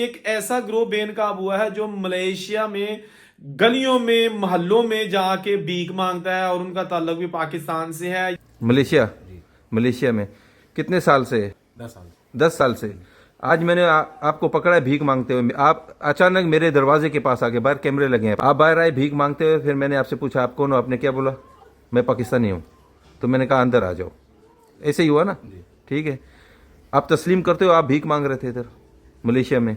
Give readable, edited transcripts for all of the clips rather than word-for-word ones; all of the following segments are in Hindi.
एक ऐसा ग्रोह बेनकाब हुआ है जो मलेशिया में गलियों में मोहल्लों में जाके भीख मांगता है और उनका ताल्लुक भी पाकिस्तान से है। मलेशिया मलेशिया में कितने साल से? 10 साल। 10 साल से। आज मैंने आपको पकड़ा है भीख मांगते हुए। आप अचानक मेरे दरवाजे के पास आके, बाहर कैमरे लगे हैं, आप बाहर आए भीख मांगते हुए। फिर मैंने आपसे पूछा आप कौन हो? आपने क्या बोला? मैं पाकिस्तानी हूँ। तो मैंने कहा अंदर आ जाओ। ऐसे ही हुआ ना? ठीक है, आप तस्लीम करते हो आप भीख मांग रहे थे इधर मलेशिया में?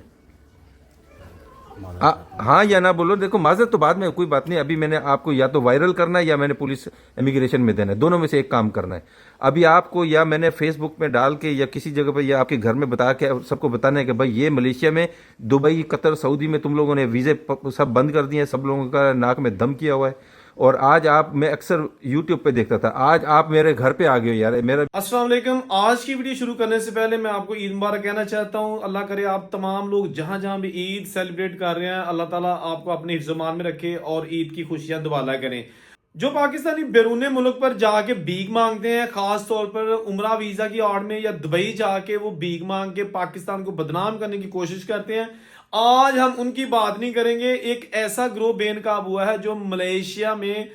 हाँ या ना बोलो। देखो माजरत तो बाद में, कोई बात नहीं। अभी मैंने आपको या तो वायरल करना है या मैंने पुलिस इमिग्रेशन में देना है, दोनों में से एक काम करना है। अभी आपको या मैंने फेसबुक में डाल के या किसी जगह पर या आपके घर में बता के सबको बताना है कि भाई ये मलेशिया में, दुबई, कतर, सऊदी में तुम लोगों ने वीज़े सब बंद कर दिए हैं, सब लोगों का नाक में दम किया हुआ है। और आज आप, मैं अक्सर यूट्यूब पे देखता था, आज आप मेरे घर पे आ गए हो यार। मेरा अस्सलाम वालेकुम। आज की वीडियो शुरू करने से पहले मैं आपको ईद मुबारक कहना चाहता हूं। अल्लाह करे आप तमाम लोग जहां जहां भी ईद सेलिब्रेट कर रहे हैं, अल्लाह ताला आपको अपने हिफ्ज़-ए-मान में रखे और ईद की खुशियां दुबाला करें। जो पाकिस्तानी बैरून मुल्क पर जाके भीख मांगते हैं, खास तौर पर उम्रा वीजा की आड़ में या दुबई जाके वो भीख मांग के पाकिस्तान को बदनाम करने की कोशिश करते हैं, आज हम उनकी बात नहीं करेंगे। एक ऐसा ग्रोह बेनकाब हुआ है जो मलेशिया में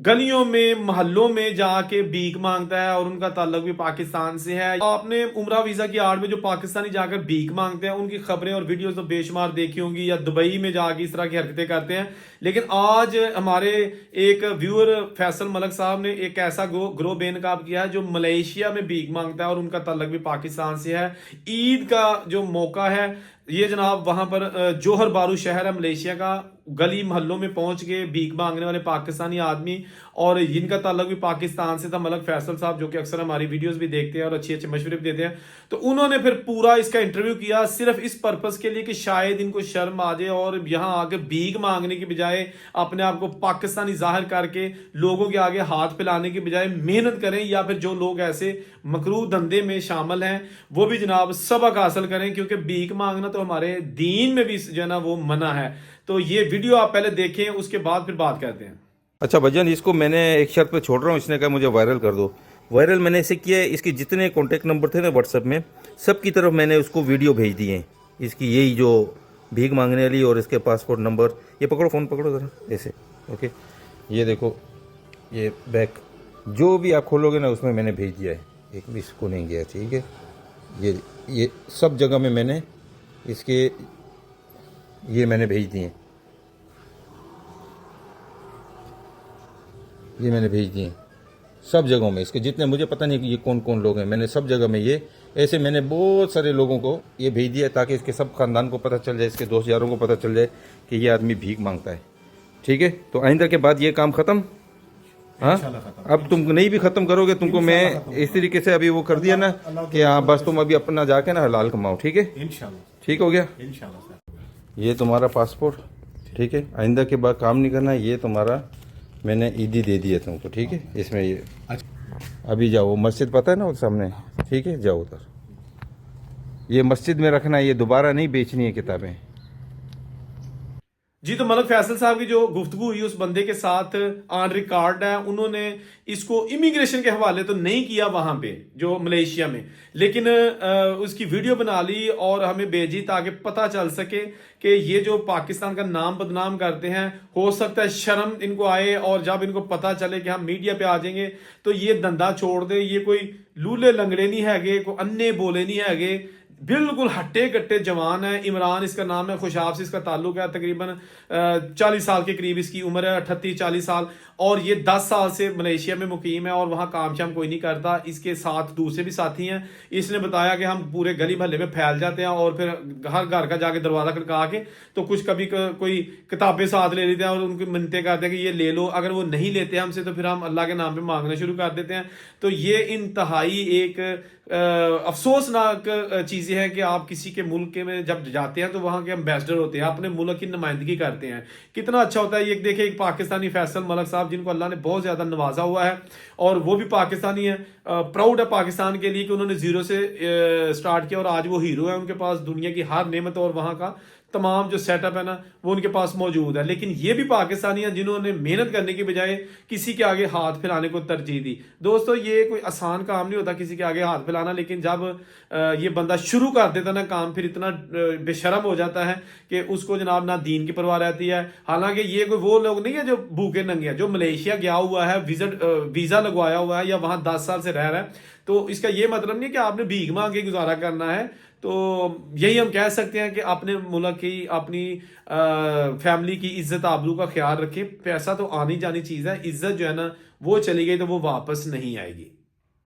गलियों में मोहल्लों में जाके भीख मांगता है और उनका ताल्लुक भी पाकिस्तान से है। आपने उम्रा वीजा की आड़ में जो पाकिस्तानी जाकर भीख मांगते हैं उनकी खबरें और वीडियोस तो बेशुमार देखी होंगी, या दुबई में जाके इस तरह की हरकतें करते हैं। लेकिन आज हमारे एक व्यूअर फैसल मलक साहब ने एक ऐसा ग्रोह बेनकाब किया है जो मलेशिया में भीख मांगता है और उनका ताल्लुक भी पाकिस्तान से है। ईद का जो मौका है, ये जनाब वहां पर जोहर बारू शहर है मलेशिया का, गली मोहल्लों में पहुंच के भीख मांगने वाले पाकिस्तानी आदमी, और इनका ताल्लुक भी पाकिस्तान से था। मलक फैसल साहब जो कि अक्सर हमारी वीडियोस भी देखते हैं और अच्छे अच्छे मशवरे भी देते हैं, तो उन्होंने फिर पूरा इसका इंटरव्यू किया सिर्फ इस पर्पस के लिए कि शायद इनको शर्म आ जाए और यहाँ आके भीख मांगने की बजाय अपने आप को पाकिस्तानी जाहिर करके लोगों के आगे हाथ फैलाने की बजाय मेहनत करें, या फिर जो लोग ऐसे मकरूह धंधे में शामिल हैं वो भी जनाब सबक हासिल करें, क्योंकि भीख मांगना तो हमारे दीन में भी जो है ना वो मना है। तो ये वीडियो आप पहले देखें, उसके बाद फिर बात करते हैं। अच्छा भजन, इसको मैंने एक शर्त पे छोड़ रहा हूँ। इसने कहा मुझे वायरल कर दो। वायरल मैंने इसे किया है, इसके जितने कॉन्टैक्ट नंबर थे ना व्हाट्सएप में, सब की तरफ मैंने उसको वीडियो भेज दिए हैं। इसकी यही जो भीख मांगने वाली और इसके पासपोर्ट नंबर, ये पकड़ो, फ़ोन पकड़ो ज़रा ऐसे, ओके। ये देखो, ये बैक जो भी आप खोलोगे ना उसमें मैंने भेज दिया है, एक भी इसको नहीं गया, ठीक है। ये सब जगह में मैंने इसके ये मैंने भेज दिए, ये मैंने भेज दिए सब जगहों में। इसके जितने, मुझे पता नहीं कि ये कौन कौन लोग हैं, मैंने सब जगह में ये ऐसे मैंने बहुत सारे लोगों को ये भेज दिया ताकि इसके सब ख़ानदान को पता चल जाए, इसके दोस्त यारों को पता चल जाए कि ये आदमी भीख मांगता है, ठीक है। तो आइंदा के बाद ये काम ख़त्म। हाँ, अब तुम नहीं भी ख़त्म करोगे, तुमको मैं इस तरीके से अभी वो कर दिया ना कि हाँ बस तुम अभी अपना जाके ना हलाल कमाओ, ठीक है। ठीक हो गया। ये तुम्हारा पासपोर्ट, ठीक है। आइंदा के बाद काम नहीं करना। ये तुम्हारा मैंने ईदी दे दिया तुमको, ठीक है। इसमें ये अभी जाओ, मस्जिद पता है ना वो सामने, ठीक है, जाओ उधर। ये मस्जिद में रखना, ये दोबारा नहीं बेचनी है किताबें। जी, तो मलक फैसल साहब की जो गुफ्तगू हुई उस बंदे के साथ ऑन रिकॉर्ड है। उन्होंने इसको इमिग्रेशन के हवाले तो नहीं किया वहां पे जो मलेशिया में, लेकिन उसकी वीडियो बना ली और हमें भेजी ताकि पता चल सके कि ये जो पाकिस्तान का नाम बदनाम करते हैं, हो सकता है शर्म इनको आए और जब इनको पता चले कि हम मीडिया पे आ जाएंगे तो ये धंधा छोड़ दे। ये कोई लूले लंगड़े नहीं हैगे, कोई अन्ने बोले नहीं हैगे, बिल्कुल हट्टे कट्टे जवान है। इमरान इसका नाम है, खुशाब से इसका ताल्लुक है। तकरीबन 40 साल के करीब इसकी उम्र है, 38-40 साल, और ये 10 साल से मलेशिया में मुकीम है और वहाँ काम शाम कोई नहीं करता। इसके साथ दूसरे भी साथी हैं। इसने बताया कि हम पूरे गली मोहल्ले में फैल जाते हैं और फिर हर घर का जाके दरवाज़ा खड़का के तो कुछ कभी कोई किताबें साथ ले लेते हैं और उनकी मिन्नतें करते हैं कि ये ले लो। अगर वो नहीं लेते हमसे तो फिर हम अल्लाह के नाम पे मांगना शुरू कर देते हैं। तो ये इंतहाई एक अफसोसनाक चीज़ें हैं कि आप किसी के मुल्क में जब जाते हैं तो वहाँ के एम्बेसडर होते हैं, अपने मुल्क की नुमाइंदगी करते हैं। कितना अच्छा होता है। ये देखिए, एक पाकिस्तानी फैसल मलक साहब जिनको अल्लाह ने बहुत ज़्यादा नवाजा हुआ है और वो भी पाकिस्तानी है, प्राउड है पाकिस्तान के लिए कि उन्होंने ज़ीरो से स्टार्ट किया और आज वो हीरो है। उनके पास दुनिया की हर नेमत और वहाँ का तमाम जो सेटअप है ना वो उनके पास मौजूद है। लेकिन ये भी पाकिस्तानी हैं जिन्होंने मेहनत करने की बजाय किसी के आगे हाथ फैलाने को तरजीह दी। दोस्तों ये कोई आसान काम नहीं होता किसी के आगे हाथ फैलाना, लेकिन जब ये बंदा शुरू कर देता ना काम, फिर इतना बेशरम हो जाता है कि उसको जनाब ना दीन की परवाह रहती है। हालांकि ये कोई वो लोग नहीं है जो भूखे नंगे हैं, जो मलेशिया गया हुआ है, वीजा लगवाया हुआ है या वहां 10 साल से रह रहा है, तो इसका ये मतलब नहीं है कि आपने भीख मांग के गुजारा करना है। तो यही हम कह सकते हैं कि अपने मुल्क की, अपनी फैमिली की इज्जत आबरू का ख्याल रखें। पैसा तो आनी जानी चीज है, इज्जत जो है ना वो चली गई तो वो वापस नहीं आएगी।